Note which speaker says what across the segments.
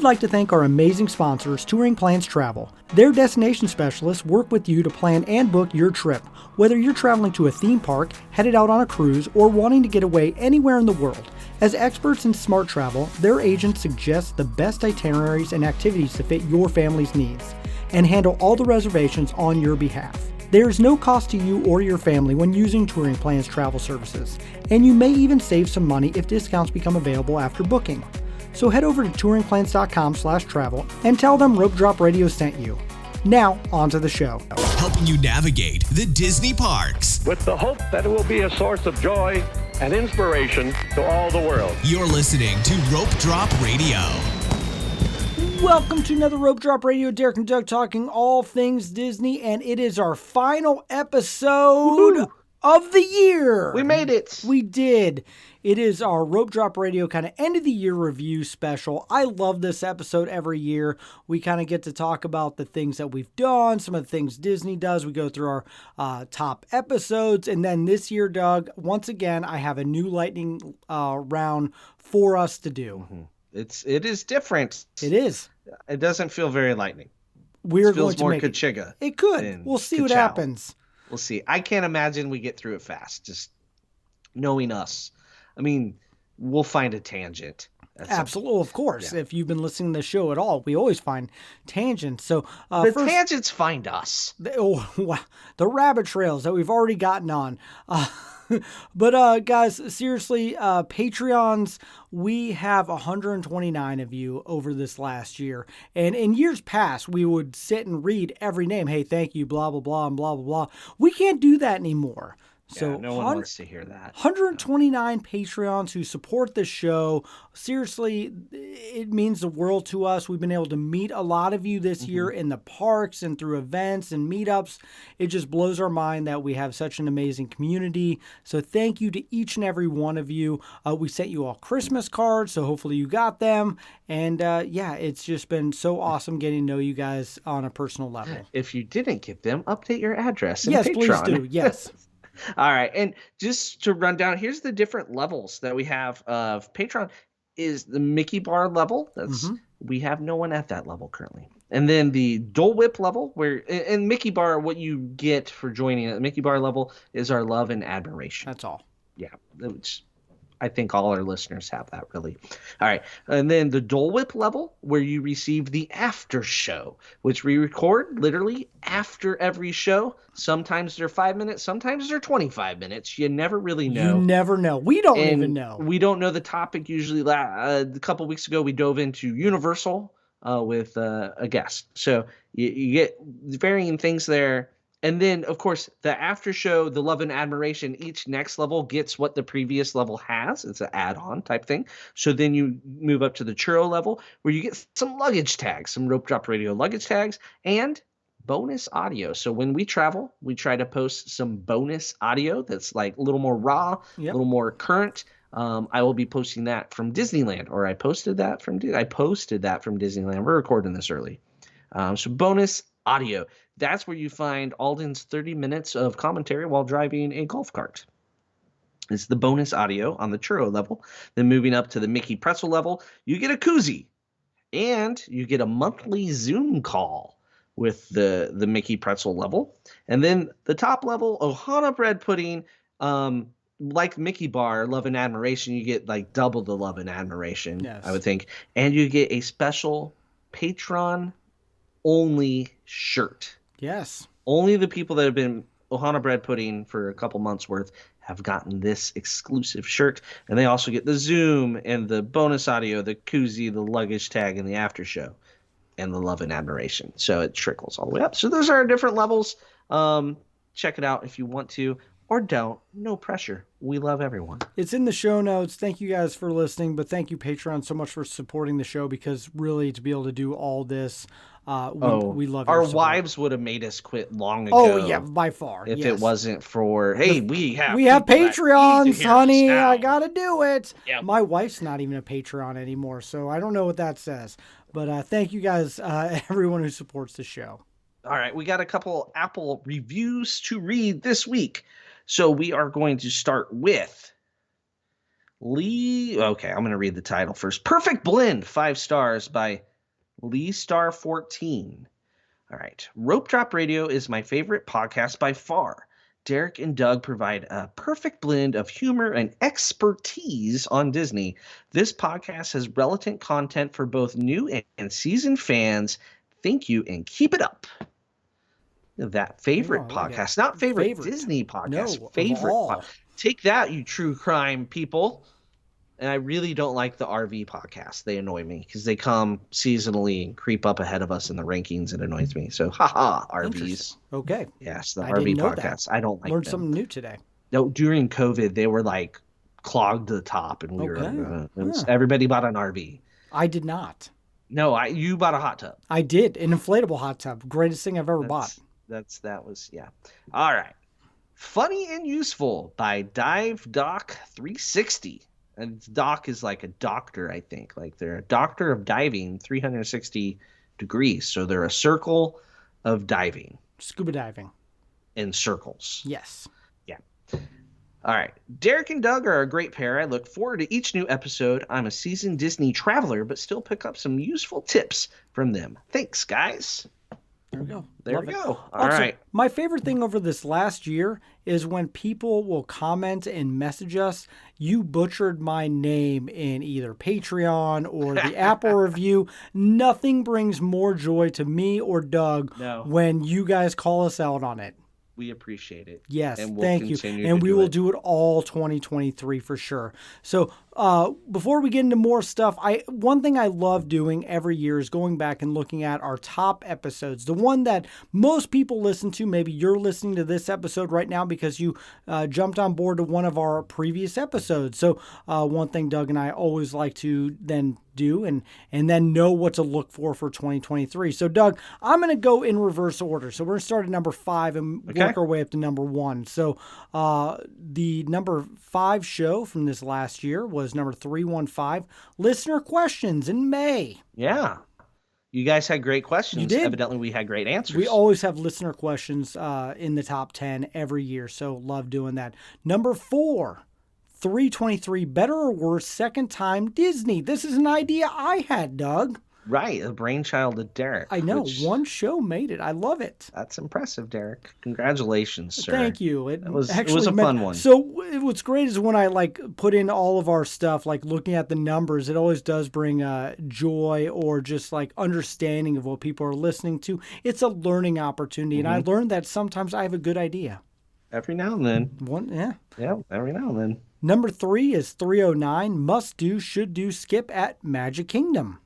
Speaker 1: would like to thank our amazing sponsors, Touring Plans Travel. Their destination specialists work with you to plan and book your trip. Whether you're traveling to a theme park, headed out on a cruise, or wanting to get away anywhere in the world. As experts in smart travel, their agents suggest the best itineraries and activities to fit your family's needs and handle all the reservations on your behalf. There is no cost to you or your family when using Touring Plans Travel services, and you may even save some money if discounts become available after booking. So head over to touringplans.com/travel and tell them Rope Drop Radio sent you. Now, on to the show.
Speaker 2: Helping you navigate the Disney parks.
Speaker 3: With the hope that it will be a source of joy and inspiration to all the world.
Speaker 2: You're listening to Rope Drop Radio.
Speaker 1: Welcome to another Rope Drop Radio. Derek and Doug talking all things Disney, and it is our final episode of the year.
Speaker 4: We made it.
Speaker 1: We did. It is our Rope Drop Radio kind of end of the year review special. I love this episode every year. We kind of get to talk about the things that we've done, some of the things Disney does. We go through our top episodes. And then this year, Doug, once again, I have a new lightning round for us to do.
Speaker 4: Mm-hmm. It is different.
Speaker 1: It is.
Speaker 4: It doesn't feel very lightning.
Speaker 1: We're
Speaker 4: it feels
Speaker 1: going to
Speaker 4: more
Speaker 1: make
Speaker 4: Kachiga.
Speaker 1: It could. We'll see what happens.
Speaker 4: We'll see. I can't imagine we get through it fast. Just knowing us. I mean, we'll find a tangent.
Speaker 1: Absolutely, of course. Yeah. If you've been listening to the show at all, we always find tangents. So
Speaker 4: tangents find us.
Speaker 1: The rabbit trails that we've already gotten on. But guys, seriously, Patreons, we have 129 of you over this last year. And in years past, we would sit and read every name. Hey, thank you, blah, blah, blah, and blah, blah, blah. We can't do that anymore. So
Speaker 4: no one wants to hear that.
Speaker 1: 129 Patreons who support the show. Seriously, it means the world to us. We've been able to meet a lot of you this year in the parks and through events and meetups. It just blows our mind that we have such an amazing community. So thank you to each and every one of you. We sent you all Christmas cards, so hopefully you got them. And yeah, it's just been so awesome getting to know you guys on a personal level.
Speaker 4: If you didn't get them, update your address in
Speaker 1: Yes,
Speaker 4: Patreon.
Speaker 1: please do. Yes.
Speaker 4: All right. And just to run down, here's the different levels that we have of Patreon. Is the Mickey Bar level. That's we have no one at that level currently. And then the Dole Whip level, where in Mickey Bar, what you get for joining at the Mickey Bar level is our love and admiration.
Speaker 1: That's all.
Speaker 4: Yeah. Which I think all our listeners have that, really. All right. And then the Dole Whip level, where you receive the after show, which we record literally after every show. Sometimes they're 5 minutes. Sometimes they're 25 minutes. You never really know.
Speaker 1: You never know. We don't even know.
Speaker 4: We don't know the topic. Usually a couple weeks ago, we dove into Universal with a guest. So you get varying things there. And then, of course, the after show, the love and admiration, each next level gets what the previous level has. It's an add-on type thing. So then you move up to the churro level where you get some luggage tags, some Rope Drop Radio luggage tags, and bonus audio. So when we travel, we try to post some bonus audio that's like a little more raw, a little more current. I will be posting that from Disneyland, or I posted that from Disneyland. We're recording this early. So bonus audio. That's where you find Alden's 30 minutes of commentary while driving a golf cart. It's the bonus audio on the churro level. Then moving up to the Mickey Pretzel level, you get a koozie. And you get a monthly Zoom call with the Mickey Pretzel level. And then the top level, Ohana Bread Pudding, like Mickey Bar, love and admiration, you get like double the love and admiration, I would think. And you get a special Patreon only shirt.
Speaker 1: Yes.
Speaker 4: Only the people that have been Ohana Bread Pudding for a couple months worth have gotten this exclusive shirt. And they also get the Zoom and the bonus audio, the koozie, the luggage tag, and the after show, and the love and admiration. So it trickles all the way up. So those are our different levels. Check it out if you want to, or don't. No pressure. We love everyone.
Speaker 1: It's in the show notes. Thank you guys for listening, but thank you, Patreon, so much for supporting the show, because really to be able to do all this, we love
Speaker 4: our
Speaker 1: support.
Speaker 4: wives would have made us quit long ago.
Speaker 1: Oh yeah, by far.
Speaker 4: If it wasn't for we have
Speaker 1: Patreons, honey. I gotta do it.
Speaker 4: Yep.
Speaker 1: My wife's not even a Patreon anymore, so I don't know what that says. But thank you guys, everyone who supports the show.
Speaker 4: All right, we got a couple Apple reviews to read this week. So we are going to start with Lee. Okay, I'm going to read the title first. Perfect Blend, 5 stars by Lee Star 14. All right. Rope Drop Radio is my favorite podcast by far. Derek and Doug provide a perfect blend of humor and expertise on Disney. This podcast has relevant content for both new and seasoned fans. Thank you and keep it up. That favorite podcast, not favorite Disney podcast,
Speaker 1: no,
Speaker 4: favorite. Take that, you true crime people. And I really don't like the RV podcast. They annoy me because they come seasonally and creep up ahead of us in the rankings. It annoys me. So, haha, RVs.
Speaker 1: Okay.
Speaker 4: Yes, the RV podcast. I don't like
Speaker 1: Learned
Speaker 4: them.
Speaker 1: something new today.
Speaker 4: No, during COVID, they were like clogged to the top, and we were everybody bought an RV.
Speaker 1: I did not.
Speaker 4: No, you bought a hot tub.
Speaker 1: I did, an inflatable hot tub. Greatest thing I've ever bought.
Speaker 4: That was. All right. Funny and Useful by Dive Doc 360. And Doc is like a doctor, I think. Like they're a doctor of diving 360 degrees. So they're a circle of diving.
Speaker 1: Scuba diving.
Speaker 4: In circles.
Speaker 1: Yes.
Speaker 4: Yeah. All right. Derek and Doug are a great pair. I look forward to each new episode. I'm a seasoned Disney traveler, but still pick up some useful tips from them. Thanks, guys.
Speaker 1: There we go.
Speaker 4: There we go. All
Speaker 1: also,
Speaker 4: right.
Speaker 1: My favorite thing over this last year is when people will comment and message us, you butchered my name in either Patreon or the Apple review. Nothing brings more joy to me or Doug when you guys call us out on it.
Speaker 4: We appreciate it.
Speaker 1: Yes,
Speaker 4: and we'll
Speaker 1: thank you. And we will do it all 2023 for sure. So before we get into more stuff, one thing I love doing every year is going back and looking at our top episodes. The one that most people listen to, maybe you're listening to this episode right now because you jumped on board to one of our previous episodes. So one thing Doug and I always like to then do and then know what to look for 2023. So Doug, I'm going to go in reverse order. So we're going to start at number 5 and work our way up to number 1. So the number 5 show from this last year was number 315, listener questions in May.
Speaker 4: Yeah. You guys had great questions.
Speaker 1: You did.
Speaker 4: Evidently we had great answers.
Speaker 1: We always have listener questions in the top 10 every year. So love doing that. Number 4, 323, better or worse, second time Disney. This is an idea I had, Doug.
Speaker 4: Right, a brainchild of Derek.
Speaker 1: I know, one show made it. I love it.
Speaker 4: That's impressive, Derek. Congratulations, sir.
Speaker 1: Thank you.
Speaker 4: It was a fun one.
Speaker 1: So what's great is when I put in all of our stuff, looking at the numbers, it always does bring joy or just understanding of what people are listening to. It's a learning opportunity, and I learned that sometimes I have a good idea.
Speaker 4: Every now and then. Yeah, every now and then.
Speaker 1: Number 3 is 309, must do, should do, skip at Magic Kingdom.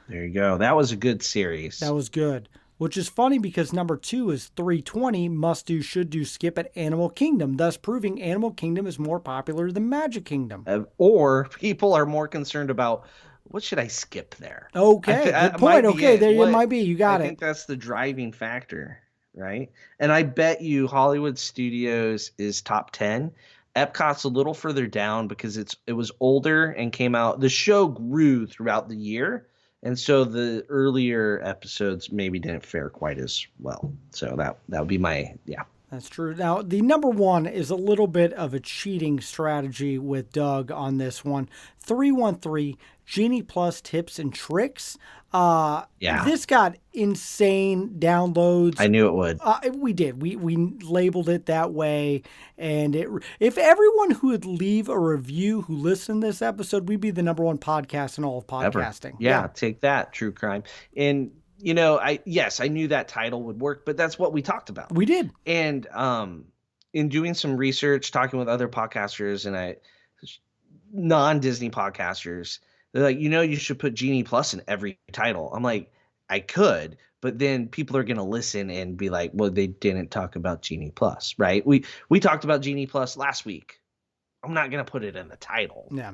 Speaker 4: There you go. That was a good series.
Speaker 1: That was good. Which is funny because number 2 is 320, must do, should do, skip at Animal Kingdom, thus proving Animal Kingdom is more popular than Magic Kingdom.
Speaker 4: Or people are more concerned about what should I skip there?
Speaker 1: Okay, good point. Okay, it might be. You got it.
Speaker 4: I think that's the driving factor, right? And I bet you Hollywood Studios is top 10. Epcot's a little further down because it was older and came out. The show grew throughout the year. And so the earlier episodes maybe didn't fare quite as well. So that would be
Speaker 1: That's true. Now, the number 1 is a little bit of a cheating strategy with Doug on this one. 313, Genie Plus tips and tricks. This got insane downloads.
Speaker 4: I knew it would.
Speaker 1: We did. We labeled it that way. And if everyone who would leave a review who listened to this episode, we'd be the number 1 podcast in all of podcasting.
Speaker 4: Yeah, take that, true crime. And I knew that title would work, but that's what we talked about.
Speaker 1: We did.
Speaker 4: And in doing some research, talking with other podcasters and non-Disney podcasters, they're like, you should put Genie Plus in every title. I'm like, I could, but then people are going to listen and be like, well, they didn't talk about Genie Plus, right? We talked about Genie Plus last week. I'm not going to put it in the title.
Speaker 1: Yeah.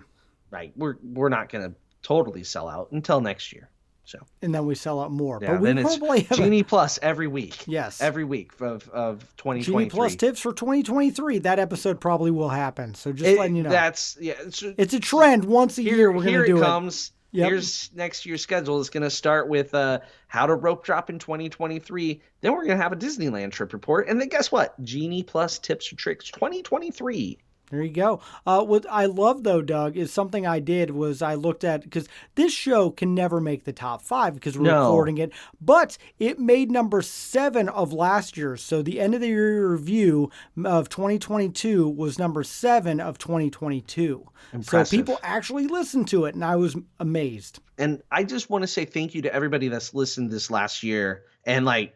Speaker 4: Right. We're not going to totally sell out until next year. So.
Speaker 1: And then we sell out more.
Speaker 4: Yeah,
Speaker 1: but we
Speaker 4: then it's Genie Plus every week.
Speaker 1: Yes.
Speaker 4: Every week of 2023.
Speaker 1: Genie Plus tips for 2023. That episode probably will happen. So just letting you know.
Speaker 4: It's
Speaker 1: a trend. Once a year we're going to do it.
Speaker 4: Here it comes. Yep. Here's next year's schedule. It's going to start with how to rope drop in 2023. Then we're going to have a Disneyland trip report. And then guess what? Genie Plus tips or tricks 2023.
Speaker 1: There you go. What I love though, Doug, is something I did was I looked at, because this show can never make the top 5 because we're
Speaker 4: No.
Speaker 1: recording it, but it made number 7 of last year. So the end of the year review of 2022 was number 7 of 2022.
Speaker 4: Impressive.
Speaker 1: So people actually listened to it, and I was amazed.
Speaker 4: And I just want to say thank you to everybody that's listened this last year and like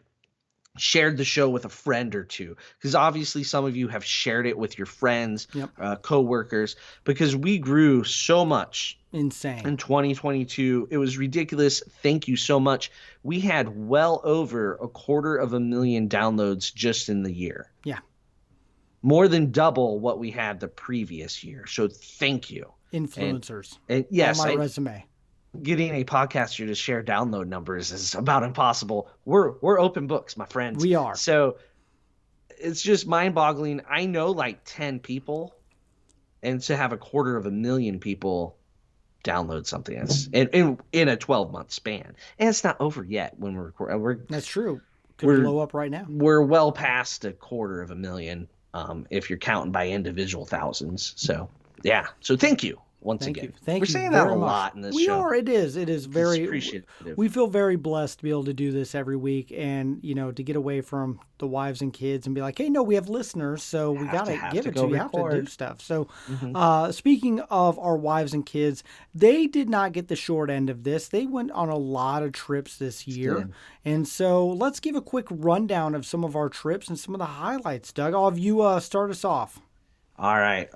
Speaker 4: shared the show with a friend or two, because obviously some of you have shared it with your friends, co-workers, because we grew so much
Speaker 1: Insane
Speaker 4: in 2022. It was ridiculous. Thank you so much. We had well over 250,000 downloads just in the year.
Speaker 1: Yeah,
Speaker 4: more than double what we had the previous year. So thank you,
Speaker 1: influencers.
Speaker 4: And yes,
Speaker 1: on my resume.
Speaker 4: Getting a podcaster to share download numbers is about impossible. We're open books, my friends.
Speaker 1: We are.
Speaker 4: So it's just mind-boggling. I know like 10 people, and to have 250,000 people download something in a 12-month span, and it's not over yet when we're recording.
Speaker 1: That's true. Could blow up right now.
Speaker 4: We're well past 250,000 if you're counting by individual thousands. So yeah. So thank you. Once again,
Speaker 1: Thank
Speaker 4: we're
Speaker 1: you
Speaker 4: saying that a
Speaker 1: very much.
Speaker 4: lot in this
Speaker 1: we
Speaker 4: show.
Speaker 1: Are. It is. It is very
Speaker 4: appreciative.
Speaker 1: We feel very blessed to be able to do this every week, and to get away from the wives and kids and be like, hey, no, we have listeners, so we got to give it to you. You have to do stuff. So, speaking of our wives and kids, they did not get the short end of this. They went on a lot of trips this year, and so let's give a quick rundown of some of our trips and some of the highlights. Doug, I'll have you start us off.
Speaker 4: All right.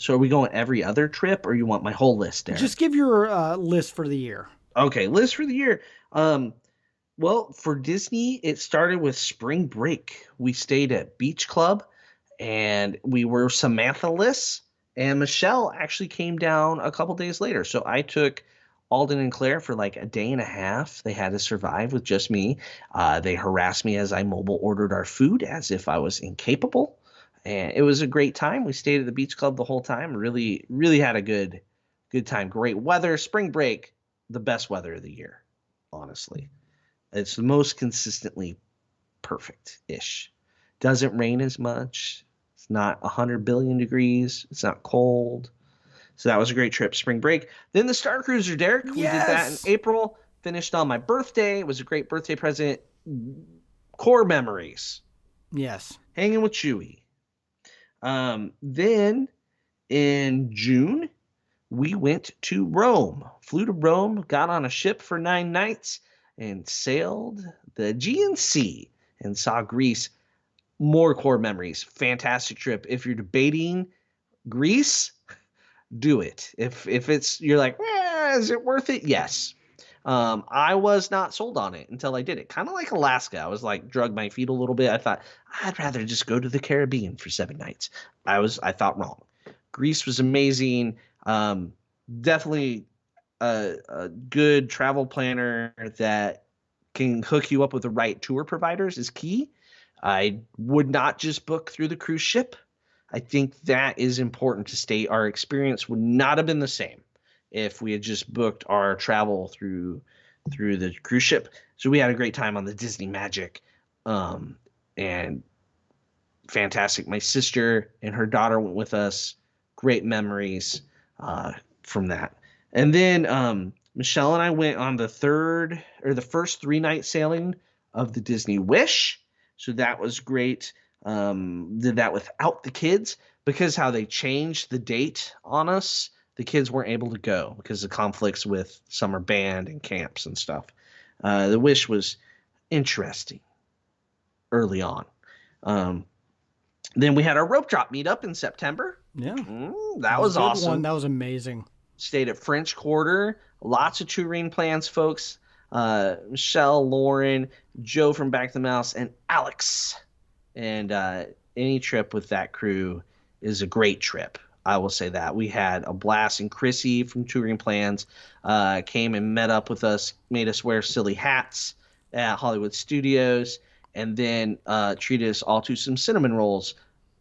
Speaker 4: So are we going every other trip, or you want my whole list there?
Speaker 1: Just give your list for the year.
Speaker 4: Okay, list for the year. Well, for Disney, it started with spring break. We stayed at Beach Club, and we were Samantha-less, and Michelle actually came down a couple days later. So I took Alden and Claire for like a day and a half. They had to survive with just me. They harassed me as I mobile ordered our food as if I was incapable. And it was a great time. We stayed at the Beach Club the whole time. Really, really had a good time. Great weather. Spring break, the best weather of the year, honestly. It's the most consistently perfect-ish. Doesn't rain as much. It's not 100 billion degrees. It's not cold. So that was a great trip, spring break. Then the Star Cruiser, Derek. We did that in April. Finished on my birthday. It was a great birthday present. Core memories.
Speaker 1: Yes.
Speaker 4: Hanging with Chewie. Then in June, we went to Rome, flew to Rome, got on a ship for 9 nights, and sailed the Aegean Sea and saw Greece. More core memories. Fantastic trip. If you're debating Greece, do it. If it's, you're like, is it worth it? Yes. I was not sold on it until I did it. Kind of like Alaska. I was like, drug my feet a little bit. I thought I'd rather just go to the Caribbean for 7 nights. I thought wrong. Greece was amazing. Definitely a good travel planner that can hook you up with the right tour providers is key. I would not just book through the cruise ship. I think that is important to state. Our experience would not have been the same if we had just booked our travel through the cruise ship. So we had a great time on the Disney Magic, and fantastic. My sister and her daughter went with us. Great memories from that. And then Michelle and I went on the first 3-night sailing of the Disney Wish. So that was great. Did that without the kids because how they changed the date on us. The kids weren't able to go because of conflicts with summer band and camps and stuff. The Wish was interesting early on. Then we had our rope drop meetup in September.
Speaker 1: Yeah.
Speaker 4: That was awesome.
Speaker 1: That was amazing.
Speaker 4: Stayed at French Quarter. Lots of touring plans, folks. Michelle, Lauren, Joe from Back to the Mouse, and Alex. And any trip with that crew is a great trip. I will say that. We had a blast, and Chrissy from Touring Plans came and met up with us, made us wear silly hats at Hollywood Studios, and then treated us all to some cinnamon rolls,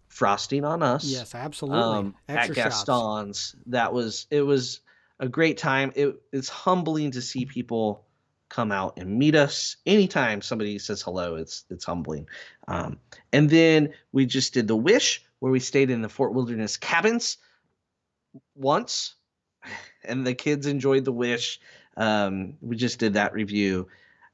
Speaker 4: frosting on us.
Speaker 1: Yes, absolutely.
Speaker 4: At Gaston's. It was a great time. It's humbling to see people come out and meet us. Anytime somebody says hello, it's humbling. And then we just did the Wish, where we stayed in the Fort Wilderness cabins once, and the kids enjoyed the Wish. We just did that review.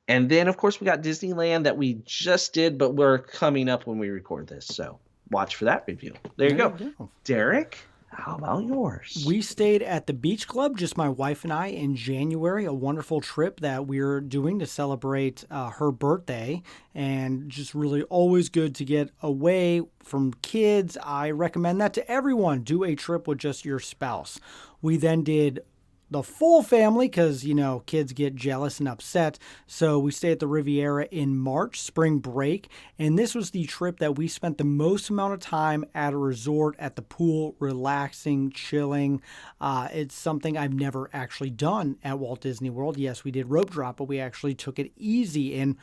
Speaker 4: And then, of course, we got Disneyland that we just did, but we're coming up when we record this. So watch for that review. There you go. Derek, how about yours?
Speaker 1: We stayed at the Beach Club, just my wife and I, in January, a wonderful trip that we're doing to celebrate her birthday, and just really always good to get away from kids. I recommend that to everyone. Do a trip with just your spouse. We then did the full family because, kids get jealous and upset. So we stayed at the Riviera in March, spring break. And this was the trip that we spent the most amount of time at a resort, at the pool, relaxing, chilling. It's something I've never actually done at Walt Disney World. Yes, we did rope drop, but we actually took it easy and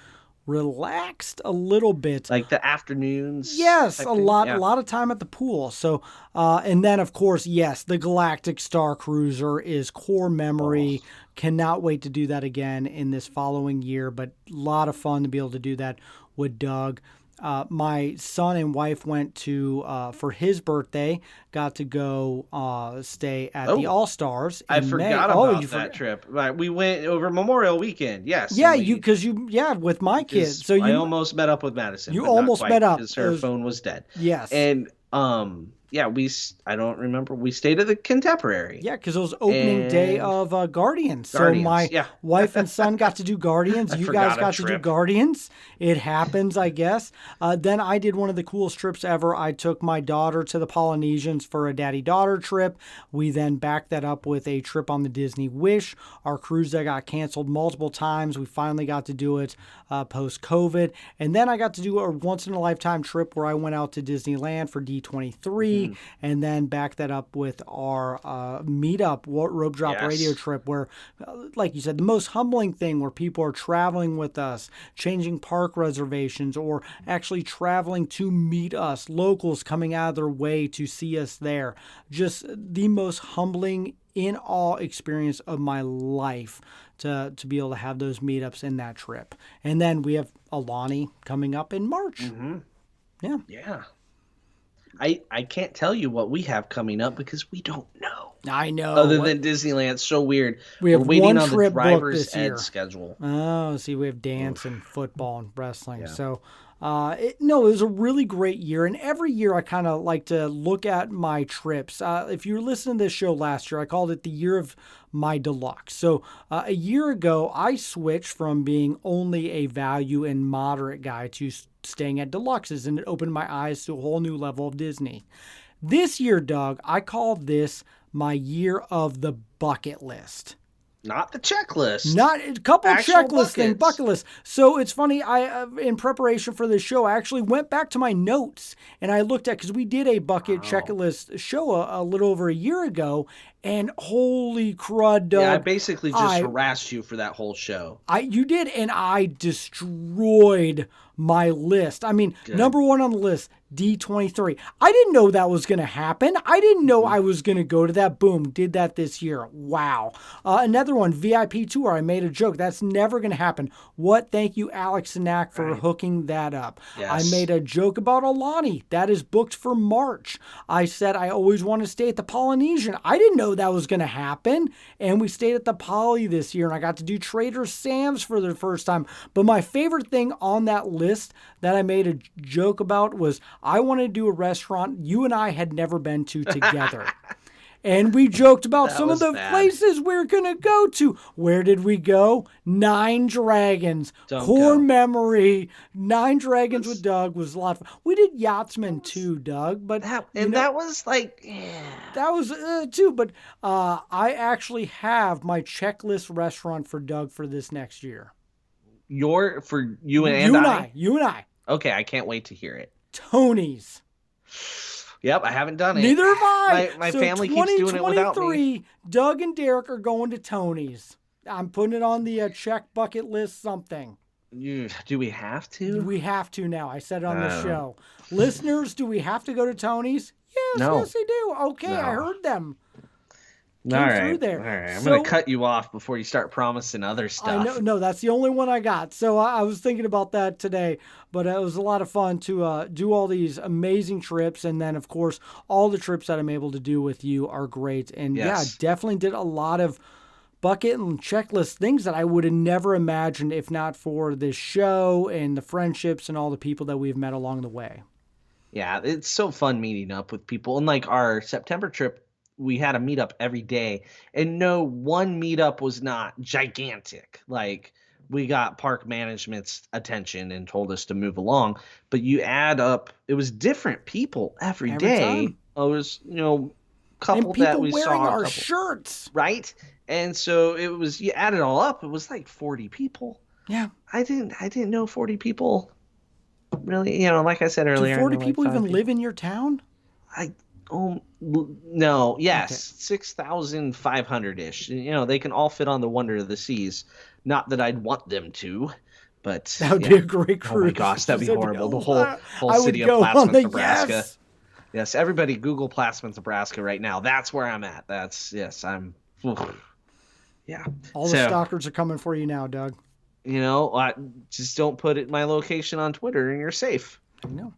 Speaker 1: relaxed a little bit,
Speaker 4: like the afternoons.
Speaker 1: Yes, a lot of time at the pool. So, and then of course, yes, the Galactic Star Cruiser is core memory. Cannot wait to do that again in this following year. But a lot of fun to be able to do that with Doug. My son and wife went to, for his birthday, got to go stay at the All-Stars.
Speaker 4: I forgot about that trip. Right, we went over Memorial Weekend, yes.
Speaker 1: Yeah, with my kids. So
Speaker 4: I almost met up with Madison.
Speaker 1: You almost met up.
Speaker 4: Because her phone was dead.
Speaker 1: Yes.
Speaker 4: And, I don't remember. We stayed at the Contemporary.
Speaker 1: Yeah, because it was opening day of Guardians. So my wife and son got to do Guardians. You guys got to do Guardians. It happens, I guess. Then I did one of the coolest trips ever. I took my daughter to the Polynesians for a daddy-daughter trip. We then backed that up with a trip on the Disney Wish. Our cruise that got canceled multiple times. We finally got to do it post-COVID. And then I got to do a once-in-a-lifetime trip where I went out to Disneyland for D23. And then back that up with our meetup, Rope Drop Radio trip, where, like you said, the most humbling thing where people are traveling with us, changing park reservations, or actually traveling to meet us, locals coming out of their way to see us there. Just the most humbling, in-awe experience of my life to be able to have those meetups in that trip. And then we have Alani coming up in March.
Speaker 4: Yeah. I can't tell you what we have coming up because we don't know.
Speaker 1: I know.
Speaker 4: Other than Disneyland, it's so weird.
Speaker 1: We're
Speaker 4: waiting
Speaker 1: on
Speaker 4: the driver's
Speaker 1: this year.
Speaker 4: ed schedule.
Speaker 1: Oh, see, we have dance and football and wrestling. Yeah. So, it was a really great year. And every year I kind of like to look at my trips. If you were listening to this show last year, I called it the year of my deluxe. So a year ago, I switched from being only a value and moderate guy to staying at deluxes, and it opened my eyes to a whole new level of Disney. This year, Doug, I call this my year of the bucket list.
Speaker 4: Not the checklist.
Speaker 1: Not a couple checklist thing, bucket list. So it's funny, I in preparation for this show, I actually went back to my notes and I looked at, because we did a bucket checklist show a little over a year ago, and holy crud, Doug.
Speaker 4: Yeah, I basically just harassed you for that whole show.
Speaker 1: You did, and I destroyed my list. I mean, number one on the list, D23. I didn't know that was going to happen. I didn't know I was going to go to that. Boom, did that this year. Wow. Another one, VIP Tour. I made a joke. That's never going to happen. What? Thank you, Alex Sinak, for hooking that up. Yes. I made a joke about Alani. That is booked for March. I said I always want to stay at the Polynesian. I didn't know that was going to happen. And we stayed at the Poly this year, and I got to do Trader Sam's for the first time. But my favorite thing on that list that I made a joke about was I wanted to do a restaurant you and I had never been to together. And we joked about some of the places we're going to go to. Where did we go? Nine Dragons. Core memory. Nine Dragons with Doug was a lot of fun. We did Yachtsman too, Doug. But
Speaker 4: that was like,
Speaker 1: that was too. But I actually have my checklist restaurant for Doug for this next year.
Speaker 4: For you and I?
Speaker 1: You and I.
Speaker 4: Okay, I can't wait to hear it.
Speaker 1: Tony's.
Speaker 4: Yep, I haven't done it.
Speaker 1: Neither have I.
Speaker 4: My family keeps doing it without me.
Speaker 1: Doug and Derek are going to Tony's. I'm putting it on the check bucket list something.
Speaker 4: Do we have to?
Speaker 1: We have to now. I said it on the show. Listeners, do we have to go to Tony's? Yes,
Speaker 4: no.
Speaker 1: Yes, they do. Okay, no. I heard them. came through there.
Speaker 4: All right. I'm
Speaker 1: So,
Speaker 4: going to cut you off before you start promising other stuff.
Speaker 1: I know, no, that's the only one I got. So I was thinking about that today, but it was a lot of fun to do all these amazing trips. And then, of course, all the trips that I'm able to do with you are great. And yeah, definitely did a lot of bucket and checklist things that I would have never imagined if not for this show and the friendships and all the people that we've met along the way.
Speaker 4: Yeah, it's so fun meeting up with people. And like our September trip, we had a meetup every day. And no one meetup was not gigantic. Like we got park management's attention and told us to move along. But you add up, it was different people every day.
Speaker 1: Time.
Speaker 4: It was, couple
Speaker 1: and
Speaker 4: that we
Speaker 1: wearing
Speaker 4: saw.
Speaker 1: Our shirts.
Speaker 4: Right? And so it was, you add it all up, it was like 40 people.
Speaker 1: Yeah.
Speaker 4: I didn't know 40 people really, like I said earlier.
Speaker 1: Do 40 people even live in your town?
Speaker 4: No, yes, okay. 6,500-ish. They can all fit on the Wonder of the Seas. Not that I'd want them to, but
Speaker 1: that would be a great cruise.
Speaker 4: Oh my gosh, that'd be horrible. The whole city of Plattsmouth, Nebraska. Yes, everybody Google Plattsmouth, Nebraska right now. That's where I'm at. Yeah.
Speaker 1: All the stalkers are coming for you now, Doug.
Speaker 4: Just don't put my location on Twitter and you're safe.
Speaker 1: I know.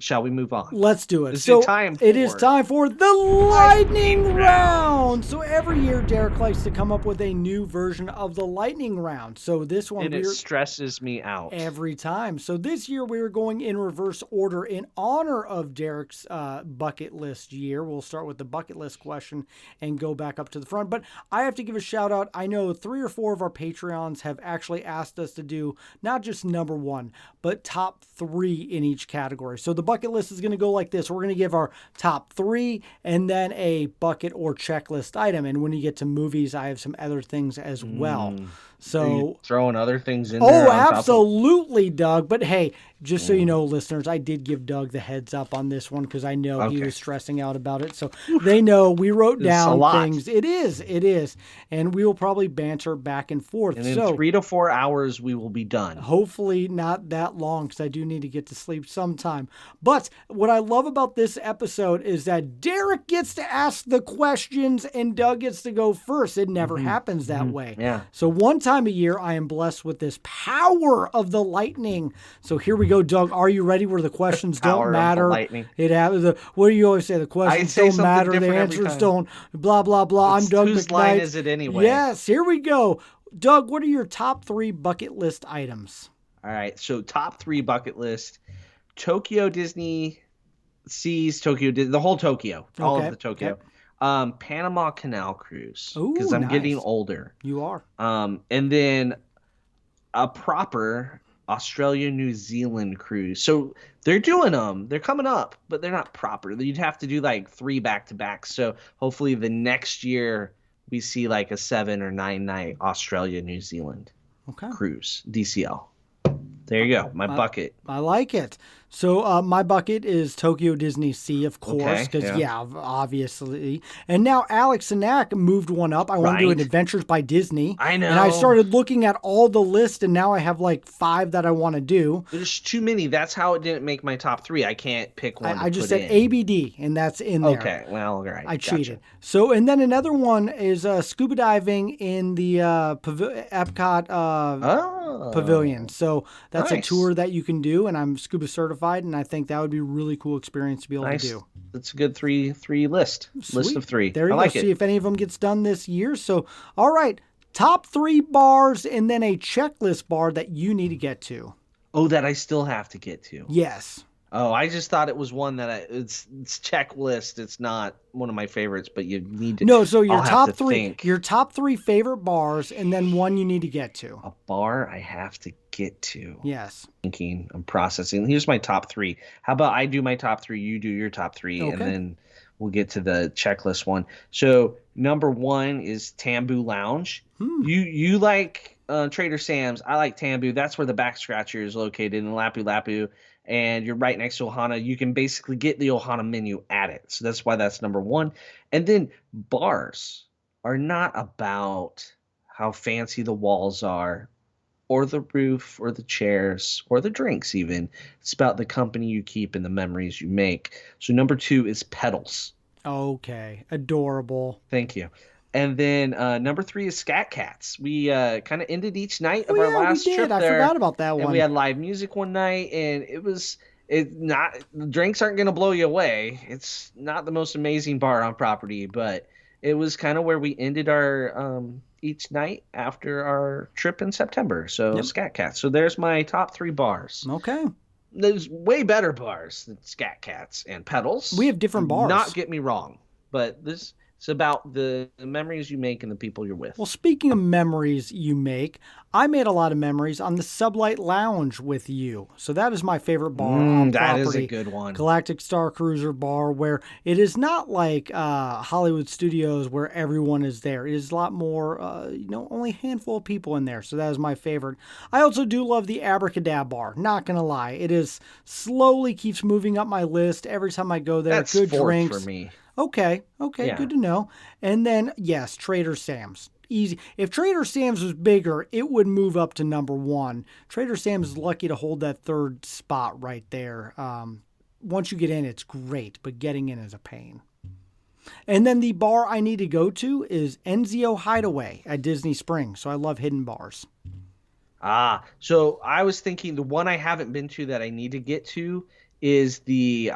Speaker 4: Shall we move on?
Speaker 1: Let's do it.
Speaker 4: It is
Speaker 1: time for the lightning round. So every year, Derek likes to come up with a new version of the lightning round. So this one,
Speaker 4: it stresses me out
Speaker 1: every time. So this year, we are going in reverse order in honor of Derek's bucket list year. We'll start with the bucket list question and go back up to the front. But I have to give a shout out. I know 3 or 4 of our Patreons have actually asked us to do not just number 1, but top 3 in each category. So the bucket list is going to go like this. We're going to give our top 3 and then a bucket or checklist item. And when you get to movies, I have some other things as well. So
Speaker 4: are you throwing other things in there?
Speaker 1: Oh, absolutely, Doug. But hey, just so you know, listeners, I did give Doug the heads up on this one because I know he was stressing out about it. So they know we wrote down things. It is. And we will probably banter back and forth.
Speaker 4: And in 3 to 4 hours, we will be done.
Speaker 1: Hopefully not that long because I do need to get to sleep sometime. But what I love about this episode is that Derek gets to ask the questions and Doug gets to go first. It never happens that way.
Speaker 4: Yeah.
Speaker 1: So one time a year, I am blessed with this power of the lightning. So here we go, Doug. Are you ready? Where the questions don't matter? What do you always say? The questions don't matter. The answers don't. Blah blah blah. I'm Doug McKnight.
Speaker 4: Whose line is it anyway?
Speaker 1: Yes. Here we go, Doug. What are your top 3 bucket list items?
Speaker 4: All right. So top 3 bucket list: Tokyo Disney Seas, the whole Tokyo, all of the Tokyo.
Speaker 1: Yep.
Speaker 4: Panama Canal cruise because I'm getting older.
Speaker 1: You are.
Speaker 4: And then a proper Australia, New Zealand cruise. So they're doing them. They're coming up, but they're not proper. You'd have to do like 3 back-to-back. So hopefully the next year we see like a 7 or 9 night Australia, New Zealand cruise, DCL. There you go. My bucket.
Speaker 1: I like it. So my bucket is Tokyo Disney Sea, of course, because, obviously. And now Alex Sinak moved one up. I want to do an Adventures by Disney.
Speaker 4: I know.
Speaker 1: And I started looking at all the list, and now I have like 5 that I want to do.
Speaker 4: There's too many. That's how it didn't make my top 3. I can't pick one.
Speaker 1: I just said ABD, and that's in there.
Speaker 4: Okay, well, all right.
Speaker 1: I cheated. So, and then another one is scuba diving in the Epcot Pavilion. So that's a tour that you can do, and I'm scuba certified, and I think that would be a really cool experience to be able to do.
Speaker 4: That's a good three list.
Speaker 1: Sweet.
Speaker 4: List of 3.
Speaker 1: There you go. See if any of them gets done this year. So, all right, top 3 bars and then a checklist bar that you need to get to.
Speaker 4: Oh, that I still have to get to.
Speaker 1: Yes.
Speaker 4: Oh, I just thought it was one that it's checklist. It's not one of my favorites, but you need to.
Speaker 1: No, so your top 3, your top 3 favorite bars, and then one you need to get to.
Speaker 4: A bar I have to get to.
Speaker 1: Yes.
Speaker 4: I'm processing. Here's my top 3. How about I do my top 3, you do your top 3, and then we'll get to the checklist one. So number 1 is Tambu Lounge. You like Trader Sam's. I like Tambu. That's where the back scratcher is located in Lapu Lapu. And you're right next to Ohana. You can basically get the Ohana menu at it. So that's why that's number 1. And then bars are not about how fancy the walls are or the roof or the chairs or the drinks even. It's about the company you keep and the memories you make. So number 2 is Pedals.
Speaker 1: Okay. Adorable.
Speaker 4: Thank you. And then number 3 is Scat Cats. We kind of ended each night
Speaker 1: Oh
Speaker 4: of our
Speaker 1: yeah, we
Speaker 4: last
Speaker 1: did.
Speaker 4: trip
Speaker 1: I
Speaker 4: there,
Speaker 1: forgot about that
Speaker 4: and we
Speaker 1: one.
Speaker 4: had live music one night, and it not the drinks aren't gonna blow you away. It's not the most amazing bar on property, but it was kind of where we ended our each night after our trip in September. So
Speaker 1: Yep.
Speaker 4: Scat Cats. So there's my top 3 bars.
Speaker 1: Okay.
Speaker 4: There's way better bars than Scat Cats and Pedals.
Speaker 1: We have different
Speaker 4: Do
Speaker 1: bars.
Speaker 4: not get me wrong, but this it's about the memories you make and the people you're with.
Speaker 1: Well, speaking of memories you make, I made a lot of memories on the Sublight Lounge with you. So that is my favorite bar on
Speaker 4: that
Speaker 1: property.
Speaker 4: is a good one.
Speaker 1: Galactic Star Cruiser bar, where it is not like Hollywood Studios where everyone is there. It is a lot more, only a handful of people in there. So that is my favorite. I also do love the Abracadabra bar. Not gonna lie, it is slowly keeps moving up my list every time I go there.
Speaker 4: That's
Speaker 1: good
Speaker 4: fourth
Speaker 1: drinks
Speaker 4: for me.
Speaker 1: Okay,
Speaker 4: Yeah.
Speaker 1: good to know. And then, yes, Trader Sam's. Easy. If Trader Sam's was bigger, it would move up to number 1. Trader Sam's is lucky to hold that third spot right there. Once you get in, it's great, but getting in is a pain. And then the bar I need to go to is Enzio Hideaway at Disney Springs. So I love hidden bars.
Speaker 4: So I was thinking the one I haven't been to that I need to get to is the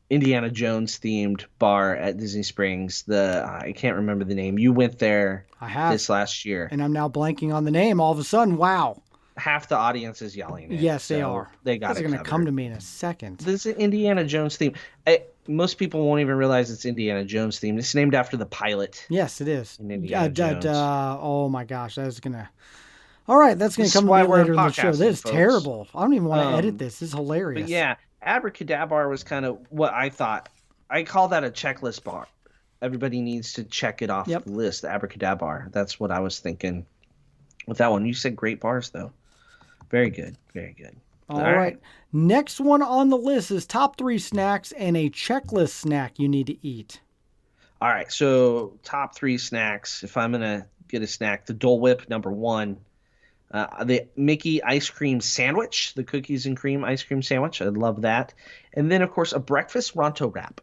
Speaker 4: Indiana Jones themed bar at Disney Springs. I can't remember the name. You went there
Speaker 1: I have.
Speaker 4: this last year.
Speaker 1: And I'm now blanking on the name all of a sudden. Wow.
Speaker 4: Half the audience is yelling it.
Speaker 1: Yes, they
Speaker 4: so
Speaker 1: are.
Speaker 4: They got
Speaker 1: That's
Speaker 4: it
Speaker 1: going to
Speaker 4: covered.
Speaker 1: come to me in a second.
Speaker 4: This is Indiana Jones theme. Most people won't even realize it's Indiana Jones themed. It's named after the pilot.
Speaker 1: Yes, it is.
Speaker 4: In Indiana Jones.
Speaker 1: Oh my gosh, that's gonna. All right, that's gonna
Speaker 4: This
Speaker 1: come
Speaker 4: is
Speaker 1: to
Speaker 4: why
Speaker 1: me
Speaker 4: we're
Speaker 1: later in the show.
Speaker 4: podcasting,
Speaker 1: This is
Speaker 4: folks.
Speaker 1: terrible. I don't even want to edit this. This is hilarious.
Speaker 4: But yeah, Abracadabra was kind of what I thought. I call that a checklist bar. Everybody needs to check it off
Speaker 1: Yep.
Speaker 4: the list. The Abracadabra. That's what I was thinking with that one. You said great bars though. Very good. Very good.
Speaker 1: All right. Next one on the list is top 3 snacks and a checklist snack you need to eat.
Speaker 4: All right. So top 3 snacks. If I'm gonna get a snack, the Dole Whip number 1. The Mickey ice cream sandwich, the cookies and cream ice cream sandwich. I love that. And then, of course, a breakfast Ronto wrap.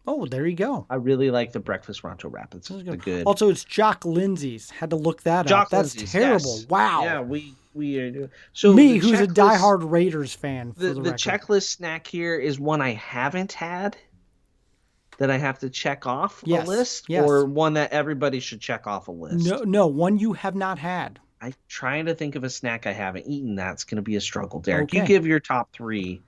Speaker 1: Oh, there you go.
Speaker 4: I really like the breakfast Ronto wrap. It's good.
Speaker 1: Also, it's Jock Lindsay's. Had to look that
Speaker 4: Jock
Speaker 1: up. That's
Speaker 4: Lindsay's,
Speaker 1: terrible.
Speaker 4: yes.
Speaker 1: Wow.
Speaker 4: Yeah, we are. So
Speaker 1: Me,
Speaker 4: the
Speaker 1: who's a
Speaker 4: checklist-
Speaker 1: diehard Raiders fan. For
Speaker 4: The
Speaker 1: the record.
Speaker 4: checklist snack here is one I haven't had that I have to check off
Speaker 1: Yes,
Speaker 4: a list,
Speaker 1: yes.
Speaker 4: or one that everybody should check off a list.
Speaker 1: No, one you have not had.
Speaker 4: I'm trying to think of a snack I haven't eaten. That's going to be a struggle, Derek. You
Speaker 1: Okay.
Speaker 4: give your top 3.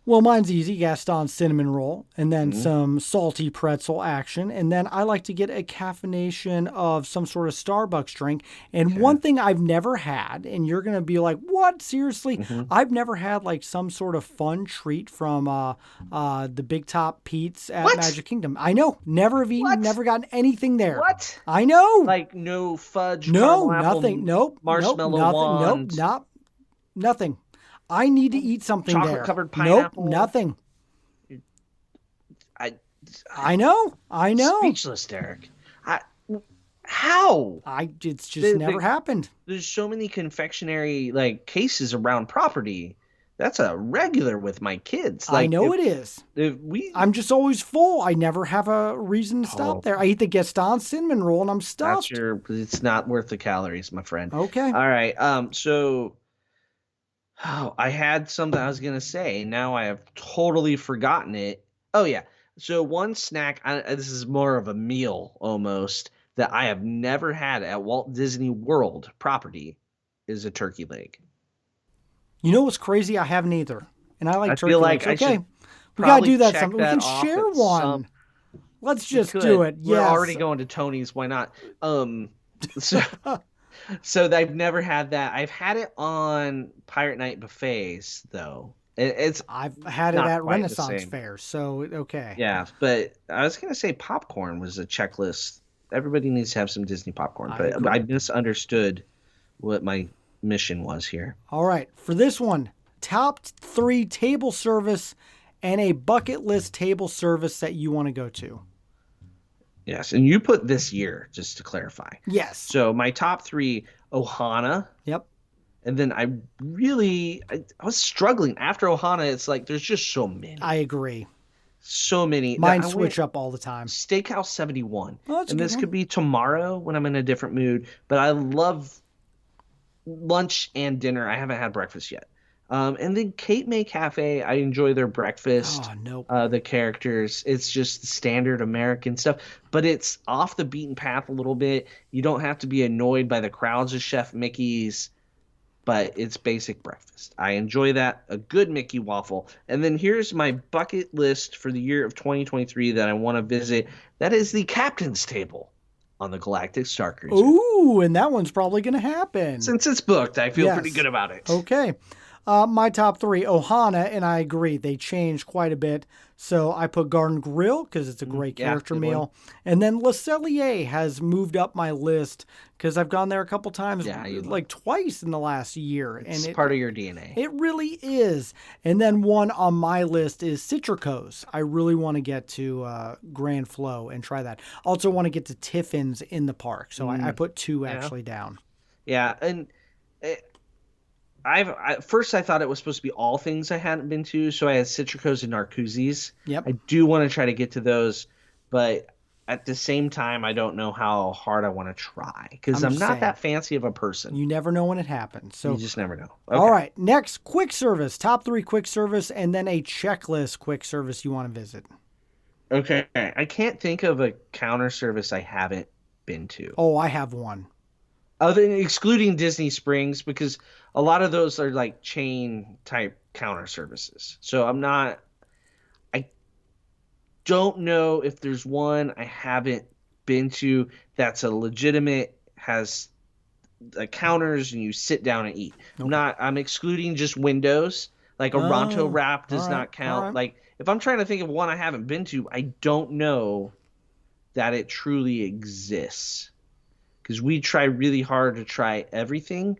Speaker 1: Well, mine's easy. Gaston cinnamon roll, and then some salty pretzel action. And then I like to get a caffeination of some sort of Starbucks drink. And one thing I've never had, and you're going to be like, what? Seriously? I've never had like some sort of fun treat from the Big Top Pete's at
Speaker 4: What?
Speaker 1: Magic Kingdom. I know. Never have eaten,
Speaker 4: What?
Speaker 1: never gotten anything there.
Speaker 4: What?
Speaker 1: I know.
Speaker 4: Like no fudge,
Speaker 1: no,
Speaker 4: caramel apple,
Speaker 1: nothing. Nope.
Speaker 4: marshmallow
Speaker 1: nope,
Speaker 4: wand.
Speaker 1: Nope. Nothing. I need to eat something there.
Speaker 4: Chocolate-covered pineapple?
Speaker 1: Nope. Nothing.
Speaker 4: I
Speaker 1: I know.
Speaker 4: speechless, Derek. How?
Speaker 1: It's just never happened.
Speaker 4: There's so many confectionery like cases around property. That's a regular with my kids.
Speaker 1: I know it is.
Speaker 4: If we,
Speaker 1: I'm just always full. I never have a reason to stop
Speaker 4: Oh.
Speaker 1: there. I eat the Gaston cinnamon roll and I'm stuffed.
Speaker 4: it's not worth the calories, my friend.
Speaker 1: Okay.
Speaker 4: All right. I had something I was gonna say. Now I have totally forgotten it. Oh yeah. So one snack. This is more of a meal almost that I have never had at Walt Disney World property is a turkey leg.
Speaker 1: You know what's crazy? I haven't either. And I like
Speaker 4: I
Speaker 1: turkey
Speaker 4: feel like
Speaker 1: legs.
Speaker 4: I
Speaker 1: Okay.
Speaker 4: should
Speaker 1: We got to
Speaker 4: probably
Speaker 1: do that
Speaker 4: check
Speaker 1: sometime. We
Speaker 4: that
Speaker 1: can
Speaker 4: off
Speaker 1: share
Speaker 4: at
Speaker 1: one.
Speaker 4: some-
Speaker 1: Let's just
Speaker 4: We
Speaker 1: do
Speaker 4: could.
Speaker 1: it.
Speaker 4: We're
Speaker 1: Yes.
Speaker 4: already going to Tony's. Why not? So I've never had that. I've had it on Pirate Night buffets though. It's
Speaker 1: I've had it
Speaker 4: not
Speaker 1: at
Speaker 4: quite the
Speaker 1: Renaissance
Speaker 4: same.
Speaker 1: Fair. So, okay.
Speaker 4: yeah, but I was gonna say popcorn was a checklist. Everybody needs to have some Disney popcorn,
Speaker 1: I
Speaker 4: but
Speaker 1: agree.
Speaker 4: I misunderstood what my mission was here.
Speaker 1: All right. For this one, top 3 table service and a bucket list table service that you want to go to.
Speaker 4: Yes, and you put this year just to clarify.
Speaker 1: Yes.
Speaker 4: So my top 3: Ohana.
Speaker 1: Yep.
Speaker 4: And then I was struggling after Ohana. It's like there's just so many.
Speaker 1: I agree.
Speaker 4: So many.
Speaker 1: Mine switch up all the time.
Speaker 4: Steakhouse 71.
Speaker 1: Oh, that's a
Speaker 4: And
Speaker 1: good
Speaker 4: this
Speaker 1: one.
Speaker 4: could be tomorrow when I'm in a different mood. But I love lunch and dinner. I haven't had breakfast yet. And then Cape May Cafe, I enjoy their breakfast.
Speaker 1: Oh, nope.
Speaker 4: The characters, it's just standard American stuff, but it's off the beaten path a little bit. You don't have to be annoyed by the crowds of Chef Mickey's, but it's basic breakfast. I enjoy that. A good Mickey waffle. And then here's my bucket list for the year of 2023 that I want to visit. That is the Captain's Table on the Galactic Star Cruiser.
Speaker 1: Ooh, and that one's probably going to happen.
Speaker 4: Since it's booked, I feel
Speaker 1: Yes.
Speaker 4: pretty good about it.
Speaker 1: Okay. My top three, Ohana, and I agree, they changed quite a bit. So I put Garden Grill because it's a great character
Speaker 4: good
Speaker 1: meal. And then Le Cellier has moved up my list because I've gone there a couple times, like twice in the last year.
Speaker 4: It's
Speaker 1: and
Speaker 4: part of your DNA.
Speaker 1: It really is. And then one on my list is Citrico's. I really want to get to Grand Flow and try that. Also want to get to Tiffin's in the park. So I put two actually down.
Speaker 4: Yeah, and first I thought it was supposed to be all things I hadn't been to, so I had Citrico's and Narcoossee's.
Speaker 1: Yep.
Speaker 4: I do want to try to get to those, but at the same time, I don't know how hard I want to try because I'm not that fancy of a person.
Speaker 1: You never know when it happens. So
Speaker 4: you just never know. Okay.
Speaker 1: All right, next, quick service. Top three quick service, and then a checklist quick service you want to visit.
Speaker 4: Okay. I can't think of a counter service I haven't been to.
Speaker 1: Oh, I have one.
Speaker 4: Other than excluding Disney Springs, because a lot of those are like chain type counter services. So I don't know if there's one I haven't been to that's a legitimate, has counters and you sit down and eat. Okay. I'm excluding just windows. Like a Ronto wrap does not count. Right. Like if I'm trying to think of one I haven't been to, I don't know that it truly exists. Because we try really hard to try everything.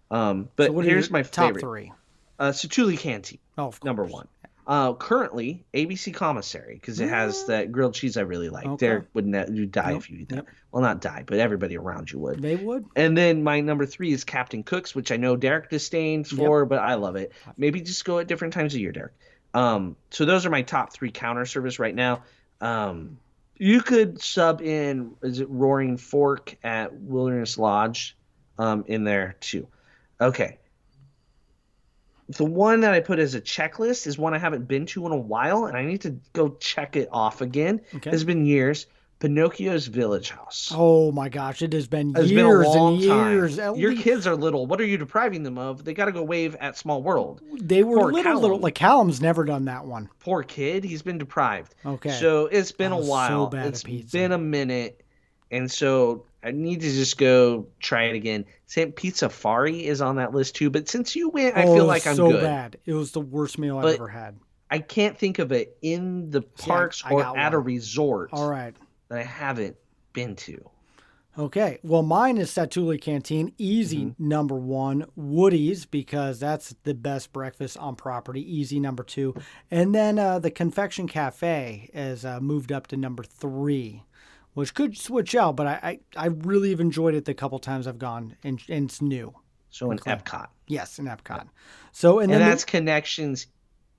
Speaker 4: But so here's my
Speaker 1: top
Speaker 4: favorite.
Speaker 1: Three.
Speaker 4: Satuli Canteen, number one. Currently, ABC Commissary, because it has that grilled cheese I really like. Okay. Derek would die if you eat that. Yep. Well, not die, but everybody around you would.
Speaker 1: They would.
Speaker 4: And then my number three is Captain Cook's, which I know Derek disdains for, but I love it. Maybe just go at different times of year, Derek. So those are my top three counter service right now. You could sub in, is it Roaring Fork at Wilderness Lodge in there too. Okay. The one that I put as a checklist is one I haven't been to in a while, and I need to go check it off again. Okay. It's been years. Pinocchio's Village House.
Speaker 1: Oh my gosh, it has been
Speaker 4: years
Speaker 1: been a long
Speaker 4: and years. Time. Your kids are little. What are you depriving them of? They got to go wave at Small World.
Speaker 1: They were little. Like Callum's never done that one.
Speaker 4: Poor kid, he's been deprived.
Speaker 1: Okay.
Speaker 4: So it's been a while.
Speaker 1: So bad
Speaker 4: it's
Speaker 1: at pizza.
Speaker 4: Been a minute, and so I need to just go try it again. Pizza Fari is on that list too. But since you went, I feel like I'm
Speaker 1: so
Speaker 4: good.
Speaker 1: Bad. It was the worst meal I've ever had.
Speaker 4: I can't think of it in the parks or at a resort.
Speaker 1: All right.
Speaker 4: That I haven't been to.
Speaker 1: Okay. Well, mine is Satuli Canteen. Easy number one. Woody's, because that's the best breakfast on property. Easy number two. And then the Confection Cafe has moved up to number three, which could switch out, but I really have enjoyed it the couple times I've gone, and it's new.
Speaker 4: So in Epcot.
Speaker 1: Yes, in Epcot. So and
Speaker 4: that's Connections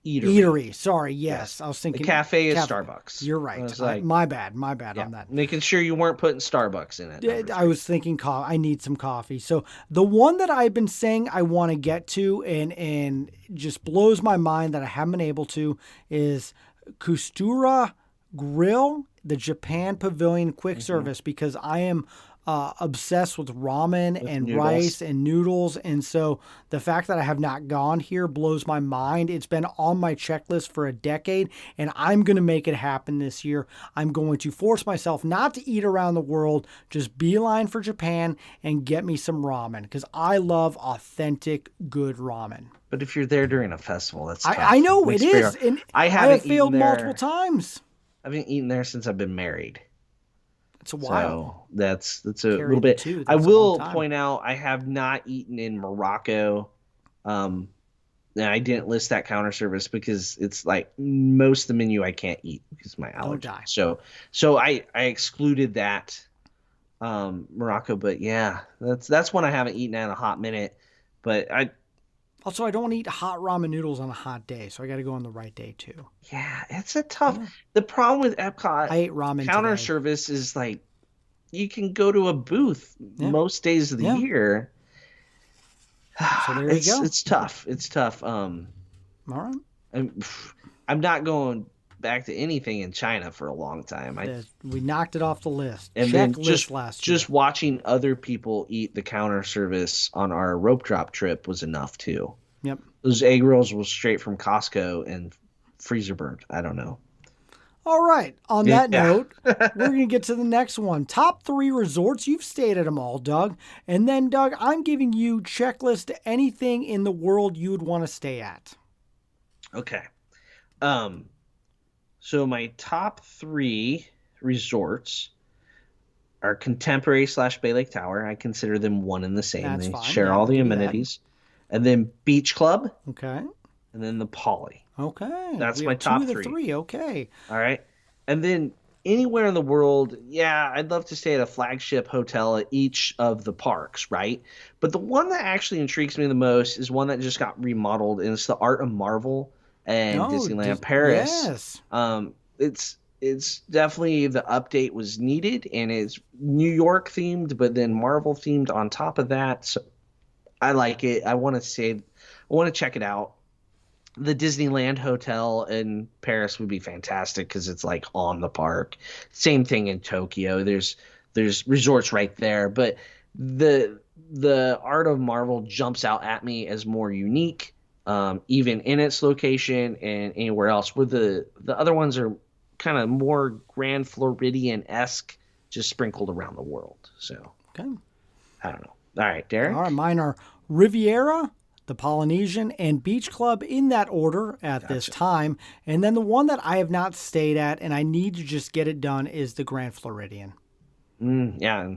Speaker 1: Eatery. Sorry, yes. I was thinking
Speaker 4: the cafe is Starbucks.
Speaker 1: You're right. My bad on that.
Speaker 4: Making sure you weren't putting Starbucks in it.
Speaker 1: I was thinking I need some coffee. So the one that I've been saying I want to get to and just blows my mind that I haven't been able to is Kustura Grill, the Japan Pavilion quick service, because I am obsessed with ramen and noodles. Rice and noodles. And so the fact that I have not gone here blows my mind. It's been on my checklist for a decade, and I'm going to make it happen this year. I'm going to force myself not to eat around the world, just beeline for Japan and get me some ramen, because I love authentic, good ramen.
Speaker 4: But if you're there during a festival, that's tough.
Speaker 1: I know it is. And I have failed multiple times.
Speaker 4: I haven't eaten there since I've been married.
Speaker 1: It's a while.
Speaker 4: So that's a little bit. I will point out I have not eaten in Morocco. And I didn't list that counter service because it's like most of the menu I can't eat because of my allergy. So I excluded that Morocco, but yeah, that's one I haven't eaten in a hot minute. But
Speaker 1: Also, I don't want to eat hot ramen noodles on a hot day, so I got to go on the right day too.
Speaker 4: Yeah, it's a tough. The problem with Epcot
Speaker 1: I ate ramen
Speaker 4: counter
Speaker 1: today.
Speaker 4: service is like you can go to a booth most days of the year.
Speaker 1: So there you go.
Speaker 4: It's tough. It's tough.
Speaker 1: All right.
Speaker 4: I'm not going back to anything in China for a long time.
Speaker 1: We knocked it off the list.
Speaker 4: And
Speaker 1: Check
Speaker 4: then
Speaker 1: list last year.
Speaker 4: just watching other people eat the counter service on our rope drop trip was enough too.
Speaker 1: Yep.
Speaker 4: Those egg rolls were straight from Costco and freezer burned. I don't know.
Speaker 1: All right. On that note, we're going to get to the next one. Top 3 resorts. You've stayed at them all, Doug. And then, Doug, I'm giving you checklist to anything in the world you would want to stay at.
Speaker 4: Okay. So my top 3 resorts are Contemporary / Bay Lake Tower. I consider them one and the same.
Speaker 1: That's
Speaker 4: they
Speaker 1: fine.
Speaker 4: share all the amenities. And then Beach Club.
Speaker 1: Okay.
Speaker 4: And then the Poly.
Speaker 1: Okay.
Speaker 4: That's
Speaker 1: we
Speaker 4: my
Speaker 1: have
Speaker 4: top
Speaker 1: 2 of the
Speaker 4: 3.
Speaker 1: 3. Okay.
Speaker 4: All right. And then anywhere in the world, I'd love to stay at a flagship hotel at each of the parks, right? But the one that actually intrigues me the most is one that just got remodeled, and it's the Art of Marvel and Disneyland Paris.
Speaker 1: Yes.
Speaker 4: It's definitely, the update was needed, and it's New York themed, but then Marvel themed on top of that. So I like it. I want to check it out. The Disneyland Hotel in Paris would be fantastic because it's like on the park. Same thing in Tokyo. There's resorts right there, but the Art of Marvel jumps out at me as more unique, even in its location and anywhere else. Where the other ones are kind of more Grand Floridian-esque, just sprinkled around the world. So
Speaker 1: Okay.
Speaker 4: I don't know. All right, Derek.
Speaker 1: All right. Mine are Riviera, the Polynesian, and Beach Club in that order at this time. And then the one that I have not stayed at and I need to just get it done is the Grand Floridian.
Speaker 4: Yeah.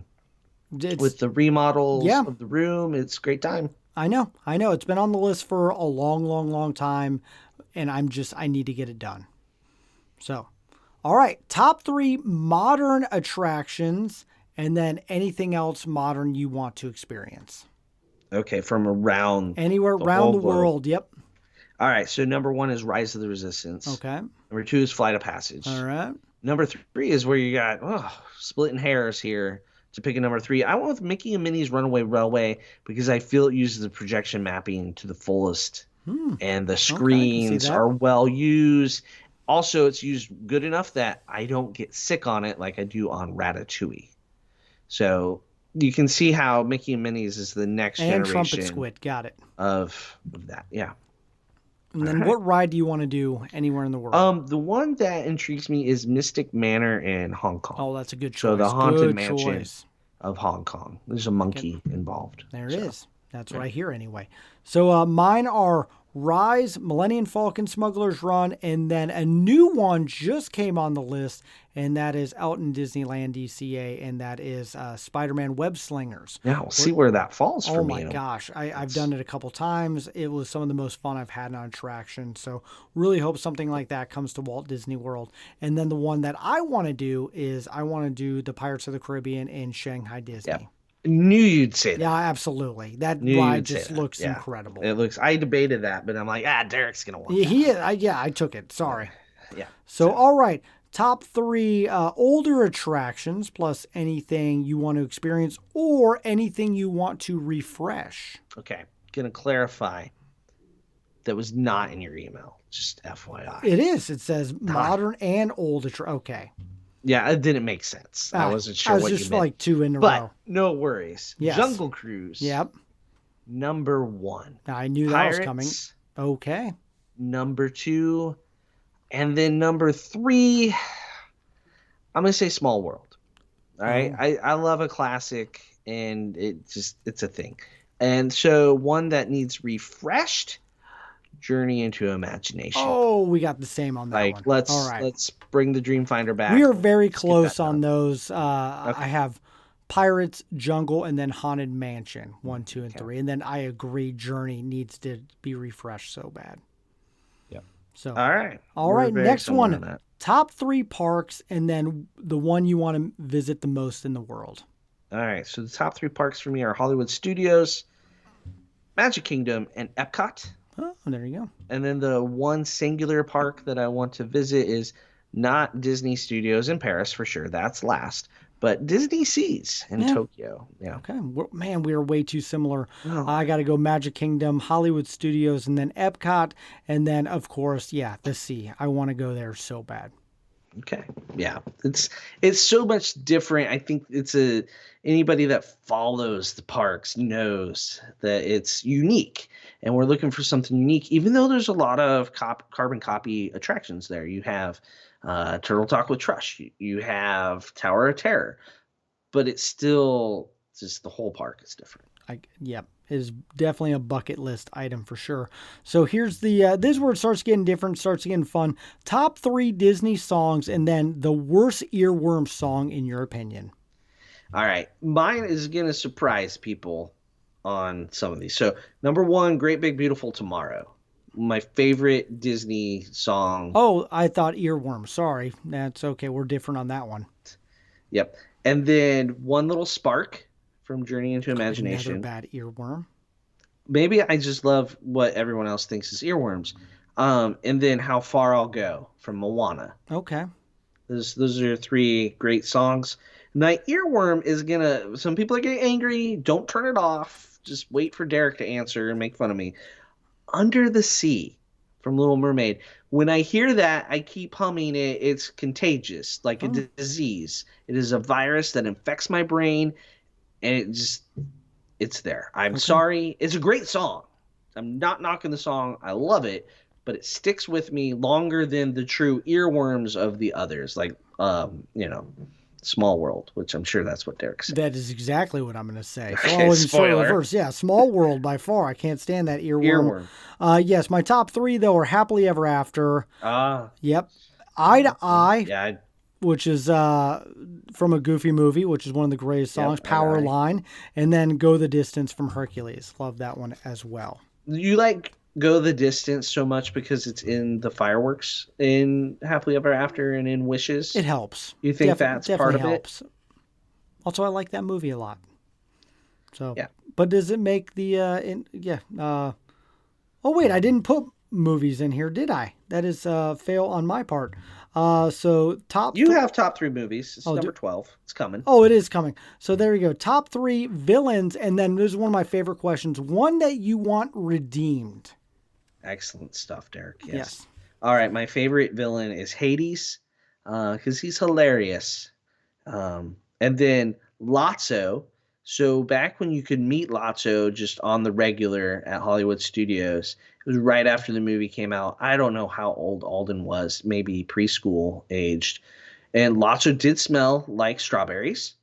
Speaker 4: With the remodels of the room, it's a great time.
Speaker 1: I know. It's been on the list for a long, long, long time. And I need to get it done. So, all right. Top 3 modern attractions and then anything else modern you want to experience.
Speaker 4: Okay, from
Speaker 1: anywhere around the world. Yep.
Speaker 4: All right, so number 1 is Rise of the Resistance.
Speaker 1: Okay.
Speaker 4: Number 2 is Flight of Passage.
Speaker 1: All right.
Speaker 4: Number 3 is where you got splitting hairs here to pick a number 3. I went with Mickey and Minnie's Runaway Railway because I feel it uses the projection mapping to the fullest, and the screens are well used. Also, it's used good enough that I don't get sick on it like I do on Ratatouille. So you can see how Mickey and Minnie's is the next generation.
Speaker 1: And Trumpet Squid, got it.
Speaker 4: Of that, yeah.
Speaker 1: And then what ride do you want to do anywhere in the world?
Speaker 4: The one that intrigues me is Mystic Manor in Hong Kong.
Speaker 1: Oh, that's a good choice.
Speaker 4: So the Haunted Mansion of Hong Kong. There's a monkey involved.
Speaker 1: There it is. That's what I hear anyway. So mine are Rise, Millennium Falcon Smuggler's Run, and then a new one just came on the list, and that is out in Disneyland DCA, and that is Spider-Man Web Slingers.
Speaker 4: Yeah, we'll see where that falls for me.
Speaker 1: Oh my gosh, I've done it a couple times. It was some of the most fun I've had on attraction, so really hope something like that comes to Walt Disney World. And then the one that I want to do is I want to do the Pirates of the Caribbean in Shanghai Disney.
Speaker 4: Yep. Knew you'd say that.
Speaker 1: Yeah, absolutely. That ride just looks incredible.
Speaker 4: It looks. I debated that, but I'm like, Derek's gonna want
Speaker 1: that. I took it. Sorry.
Speaker 4: Yeah.
Speaker 1: So all right, top 3 older attractions plus anything you want to experience or anything you want to refresh.
Speaker 4: Okay, gonna clarify. That was not in your email. Just FYI.
Speaker 1: It is. It says modern and old Okay.
Speaker 4: Yeah, it didn't make sense. I wasn't sure what you meant. I was just
Speaker 1: like 2 in a row.
Speaker 4: But no worries.
Speaker 1: Yes.
Speaker 4: Jungle Cruise.
Speaker 1: Yep.
Speaker 4: Number 1.
Speaker 1: I knew that was coming. Okay.
Speaker 4: Number 2. And then number 3, I'm going to say Small World. All right. I love a classic, and it's a thing. And so one that needs refreshed, Journey into Imagination.
Speaker 1: Oh, we got the same on that one.
Speaker 4: Let's bring the Dreamfinder back.
Speaker 1: We are very close on those. I have Pirates, Jungle, and then Haunted Mansion 1, 2, and 3. And then I agree, Journey needs to be refreshed so bad.
Speaker 4: Yep.
Speaker 1: So
Speaker 4: all right.
Speaker 1: Next one. Top 3 parks, and then the one you want to visit the most in the world.
Speaker 4: All right. So the top 3 parks for me are Hollywood Studios, Magic Kingdom, and Epcot.
Speaker 1: Oh, there you go.
Speaker 4: And then the one singular park that I want to visit is not Disney Studios in Paris for sure. That's last. But Disney Seas in Tokyo. Yeah.
Speaker 1: Okay. Man, we are way too similar.
Speaker 4: Oh.
Speaker 1: I got to go Magic Kingdom, Hollywood Studios, and then Epcot. And then, of course, the sea. I want to go there so bad.
Speaker 4: Okay. Yeah. It's so much different. I think anybody that follows the parks knows that it's unique. And we're looking for something unique, even though there's a lot of carbon copy attractions there. You have Turtle Talk with Trush. You have Tower of Terror. But it's still just the whole park is different.
Speaker 1: It is definitely a bucket list item for sure. So here's this is where it starts getting different, starts getting fun. Top 3 Disney songs, and then the worst earworm song in your opinion.
Speaker 4: All right. Mine is going to surprise people on some of these. So number 1, Great Big Beautiful Tomorrow. My favorite Disney song.
Speaker 1: Oh, I thought earworm. Sorry. That's okay. We're different on that one.
Speaker 4: Yep. And then One Little Spark from Journey into Imagination.
Speaker 1: Another bad earworm.
Speaker 4: Maybe I just love what everyone else thinks is earworms. And then How Far I'll Go from Moana.
Speaker 1: Okay.
Speaker 4: Those are 3 great songs. My earworm is some people are getting angry. Don't turn it off. Just wait for Derek to answer and make fun of me. Under the Sea from Little Mermaid. When I hear that, I keep humming it. It's contagious, like a disease. It is a virus that infects my brain, and it's there. I'm sorry. It's a great song. I'm not knocking the song. I love it, but it sticks with me longer than the true earworms of the others, like Small World, which I'm sure that's what Derek said.
Speaker 1: That is exactly what I'm going to say. So
Speaker 4: Okay,
Speaker 1: I wasn't so
Speaker 4: spoiler.
Speaker 1: reverse. Yeah, Small World by far. I can't stand that earworm. Yes, my top 3 though are Happily Ever After. Yep. Eye to Eye.
Speaker 4: Yeah.
Speaker 1: Which is from a Goofy movie, which is one of the greatest songs. Power Line, and then Go the Distance from Hercules. Love that one as well.
Speaker 4: You like Go the Distance so much because it's in the fireworks in Happily Ever After and in Wishes?
Speaker 1: It helps.
Speaker 4: You think that's part of
Speaker 1: helps. Also, I like that movie a lot. So,
Speaker 4: yeah.
Speaker 1: But does it make the oh wait, I didn't put movies in here, did I? That is a fail on my part. So
Speaker 4: you have top 3 movies. It's number 12. It's coming.
Speaker 1: Oh, it is coming. So there you go. Top 3 villains, and then this is one of my favorite questions. One that you want redeemed.
Speaker 4: Excellent stuff, Derek.
Speaker 1: Yes.
Speaker 4: All right, my favorite villain is Hades, because he's hilarious. And then Lotso. So back when you could meet Lotso just on the regular at Hollywood Studios, it was right after the movie came out. I don't know how old Alden was, maybe preschool aged. And Lotso did smell like strawberries.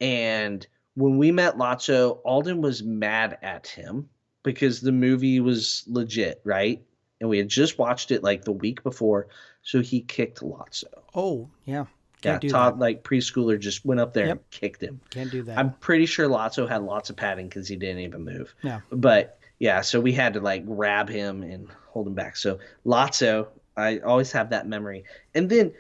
Speaker 4: And when we met Lotso, Alden was mad at him because the movie was legit, right? And we had just watched it like the week before. So he kicked Lotso.
Speaker 1: Oh, yeah.
Speaker 4: Can't do Todd, that. Like preschooler, just went up there and kicked him.
Speaker 1: Can't do that.
Speaker 4: I'm pretty sure Lotso had lots of padding because he didn't even move.
Speaker 1: Yeah.
Speaker 4: But yeah, so we had to like grab him and hold him back. So Lotso, I always have that memory. And then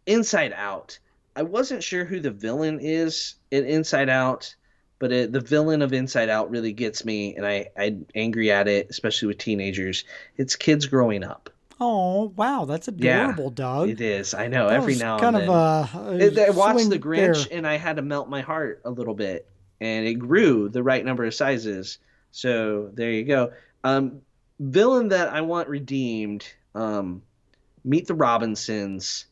Speaker 4: Inside Out. I wasn't sure who the villain is in Inside Out, but the villain of Inside Out really gets me, and I'm angry at it, especially with teenagers. It's kids growing up.
Speaker 1: Oh, wow. That's adorable, Doug.
Speaker 4: It is. I know. Every now and then.
Speaker 1: I
Speaker 4: watched The Grinch, and I had to melt my heart a little bit, and it grew the right number of sizes. So there you go. Villain that I want redeemed, Meet the Robinsons,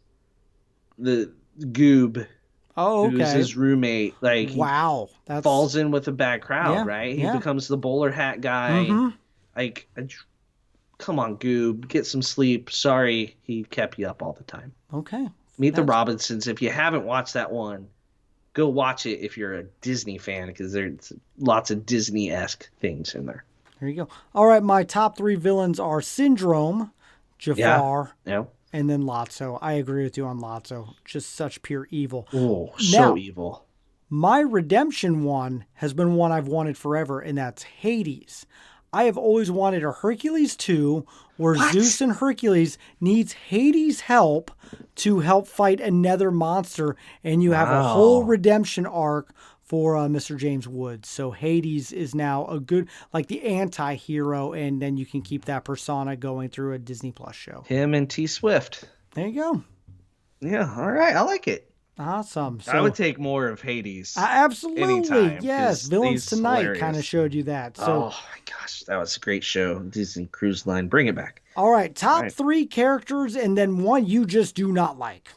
Speaker 4: the Goob.
Speaker 1: Oh, okay.
Speaker 4: Who's his roommate. Like,
Speaker 1: wow.
Speaker 4: That falls in with a bad crowd, right? He becomes the bowler hat guy.
Speaker 1: Mm-hmm.
Speaker 4: Like, come on, Goob, get some sleep. Sorry he kept you up all the time.
Speaker 1: Okay.
Speaker 4: Meet the Robinsons. If you haven't watched that one, go watch it if you're a Disney fan, because there's lots of Disney-esque things in there.
Speaker 1: There you go. All right, my top 3 villains are Syndrome, Jafar, and then Lotso. I agree with you on Lotso. Just such pure evil.
Speaker 4: Oh, so evil.
Speaker 1: My redemption one has been one I've wanted forever, and that's Hades. I have always wanted a Hercules 2 where Zeus and Hercules needs Hades' help to help fight another monster, and you have a whole redemption arc for Mr. James Woods. So Hades is now a good, like the anti-hero, and then you can keep that persona going through a Disney Plus show.
Speaker 4: Him and T Swift.
Speaker 1: There you go.
Speaker 4: Yeah, all right. I like it.
Speaker 1: Awesome. So,
Speaker 4: I would take more of Hades.
Speaker 1: Absolutely.
Speaker 4: Anytime,
Speaker 1: Yes.
Speaker 4: 'cause
Speaker 1: Villains
Speaker 4: he's
Speaker 1: Tonight
Speaker 4: hilarious.
Speaker 1: kind of showed you that. So,
Speaker 4: Oh my gosh, that was a great show. Disney Cruise Line, bring it back.
Speaker 1: all right. Top
Speaker 4: Right.
Speaker 1: 3 characters and then one you just do not like.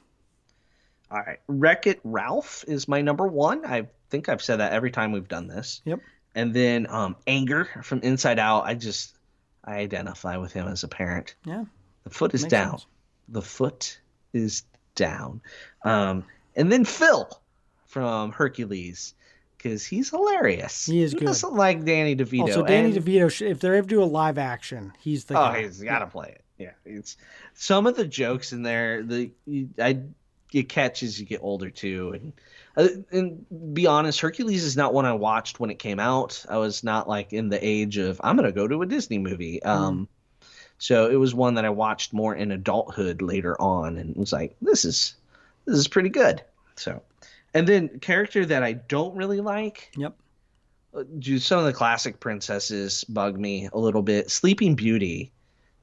Speaker 4: All right, Wreck-It Ralph is my number 1. I think I've said that every time we've done this.
Speaker 1: Yep.
Speaker 4: And then Anger from Inside Out. I identify with him as a parent.
Speaker 1: Yeah.
Speaker 4: The foot is
Speaker 1: Makes
Speaker 4: down.
Speaker 1: sense.
Speaker 4: The foot is down. And then Phil from Hercules, because he's hilarious.
Speaker 1: He is
Speaker 4: Who
Speaker 1: good.
Speaker 4: doesn't like Danny DeVito?
Speaker 1: Also, Danny
Speaker 4: And-
Speaker 1: DeVito, if they ever do a live action, he's the
Speaker 4: Oh,
Speaker 1: guy.
Speaker 4: he's got to play it. Yeah, it's some of the jokes in there. You catch as you get older too, and be honest, Hercules is not one I watched when it came out. I was not like in the age of I'm gonna go to a Disney movie. So it was one that I watched more in adulthood later on, and was like, this is pretty good. So, and then character that I don't really like.
Speaker 1: Yep.
Speaker 4: Some of the classic princesses bug me a little bit. Sleeping Beauty,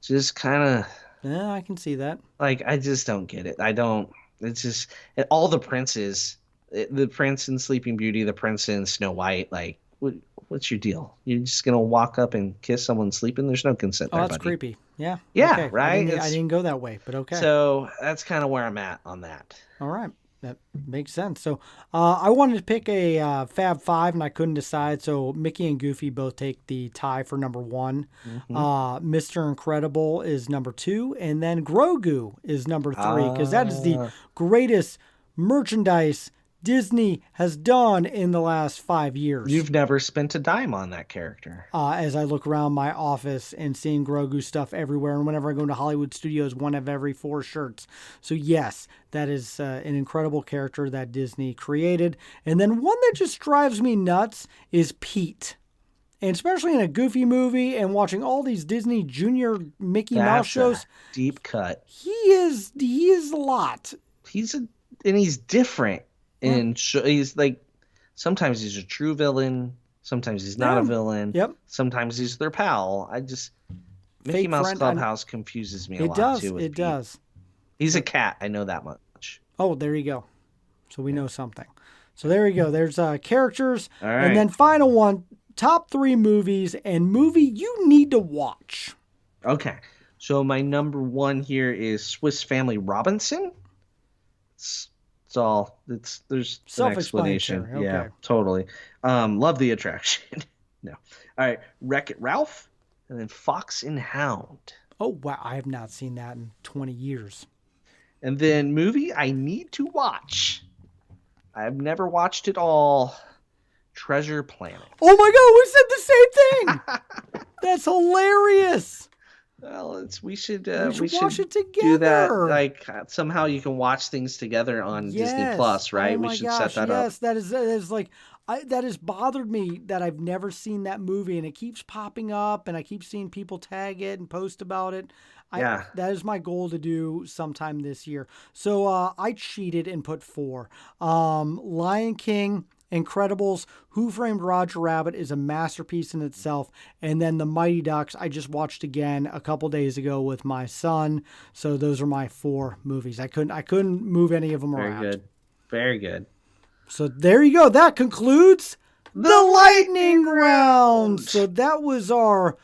Speaker 4: just kind of.
Speaker 1: Yeah, I can see that.
Speaker 4: Like, I just don't get it. I don't. It's just and all the princes, the prince in Sleeping Beauty, the prince in Snow White. Like, what's your deal? You're just gonna walk up and kiss someone sleeping? There's no consent.
Speaker 1: Oh,
Speaker 4: there,
Speaker 1: that's
Speaker 4: buddy.
Speaker 1: creepy. Yeah.
Speaker 4: Yeah,
Speaker 1: Okay.
Speaker 4: right?
Speaker 1: I didn't go that way, but okay.
Speaker 4: So that's kind of where I'm at on that.
Speaker 1: All right. That makes sense. So I wanted to pick a Fab Five, and I couldn't decide. So Mickey and Goofy both take the tie for number 1. Mr. Incredible is number 2, and then Grogu is number 3, because that is the greatest merchandise Disney has done in the last 5 years.
Speaker 4: You've never spent a dime on that character.
Speaker 1: As I look around my office and seeing Grogu stuff everywhere, and whenever I go into Hollywood Studios, one of every 4 shirts. So yes, that is an incredible character that Disney created. And then one that just drives me nuts is Pete. And especially in a Goofy movie and watching all these Disney Junior Mickey Mouse
Speaker 4: That's
Speaker 1: shows,
Speaker 4: a deep cut.
Speaker 1: he is a lot.
Speaker 4: He's different. And he's like, sometimes he's a true villain. Sometimes he's not a villain.
Speaker 1: Yep.
Speaker 4: Sometimes he's their pal. Mickey
Speaker 1: Fake
Speaker 4: Mouse
Speaker 1: friend,
Speaker 4: Clubhouse confuses me a
Speaker 1: It
Speaker 4: lot
Speaker 1: does.
Speaker 4: too. with
Speaker 1: It
Speaker 4: Pete.
Speaker 1: does.
Speaker 4: He's a cat. I know that much.
Speaker 1: Oh, there you go. So we know something. So there you go. There's characters.
Speaker 4: All right.
Speaker 1: And then final one, top 3 movies and movie you need to watch.
Speaker 4: Okay. So my number 1 here is Swiss Family Robinson. There's an explanation.
Speaker 1: Self-explanatory,
Speaker 4: Yeah,
Speaker 1: okay.
Speaker 4: totally. Love the attraction. No. All right. Wreck-It Ralph, and then Fox and Hound.
Speaker 1: Oh, wow. I have not seen that in 20 years.
Speaker 4: And then movie I need to watch. I've never watched it all. Treasure Planet.
Speaker 1: Oh my God, we said the same thing. That's hilarious.
Speaker 4: Well, we should
Speaker 1: watch it
Speaker 4: do that.
Speaker 1: together.
Speaker 4: Like somehow you can watch things together on Disney Plus, right?
Speaker 1: Oh
Speaker 4: We
Speaker 1: my
Speaker 4: should
Speaker 1: gosh,
Speaker 4: set that up.
Speaker 1: yes, that is like, that has bothered me that I've never seen that movie, and it keeps popping up, and I keep seeing people tag it and post about it.
Speaker 4: Yeah.
Speaker 1: That is my goal to do sometime this year. So I cheated and put 4. Lion King, Incredibles, Who Framed Roger Rabbit is a masterpiece in itself. And then The Mighty Ducks, I just watched again a couple days ago with my son. So those are my 4 movies. I couldn't move any of them around.
Speaker 4: Very good. Very good.
Speaker 1: So there you go. That concludes the lightning round. So that was our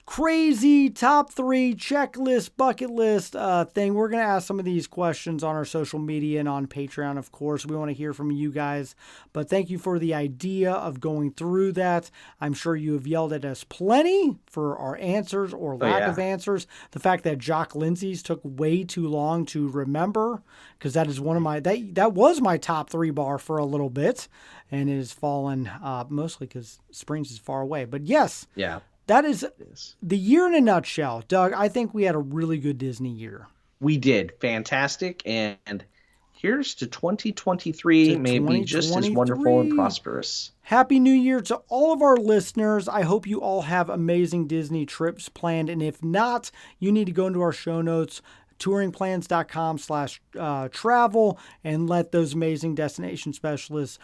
Speaker 1: crazy top 3 checklist, bucket list thing. We're going to ask some of these questions on our social media and on Patreon, of course. We want to hear from you guys. But thank you for the idea of going through that. I'm sure you have yelled at us plenty for our answers or lack of answers. The fact that Jock Lindsay's took way too long to remember, because that is one of my, that was my top 3 bar for a little bit, and it has fallen mostly because Springs is far away. But yes.
Speaker 4: Yeah.
Speaker 1: That is the year in a nutshell. Doug, I think we had a really good Disney year.
Speaker 4: We did. Fantastic. And here's to 2023. May be just as wonderful and prosperous.
Speaker 1: Happy New Year to all of our listeners. I hope you all have amazing Disney trips planned. And if not, you need to go into our show notes, touringplans.com/travel, and let those amazing destination specialists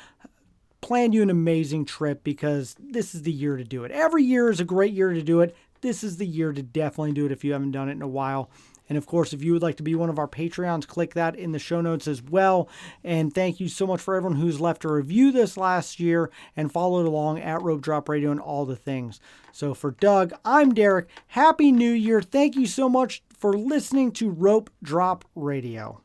Speaker 1: plan you an amazing trip, because this is the year to do it. Every year is a great year to do it. This is the year to definitely do it if you haven't done it in a while. And of course, if you would like to be one of our Patreons, click that in the show notes as well. And thank you so much for everyone who's left a review this last year and followed along at Rope Drop Radio and all the things. So for Doug, I'm Derek. Happy New Year. Thank you so much for listening to Rope Drop Radio.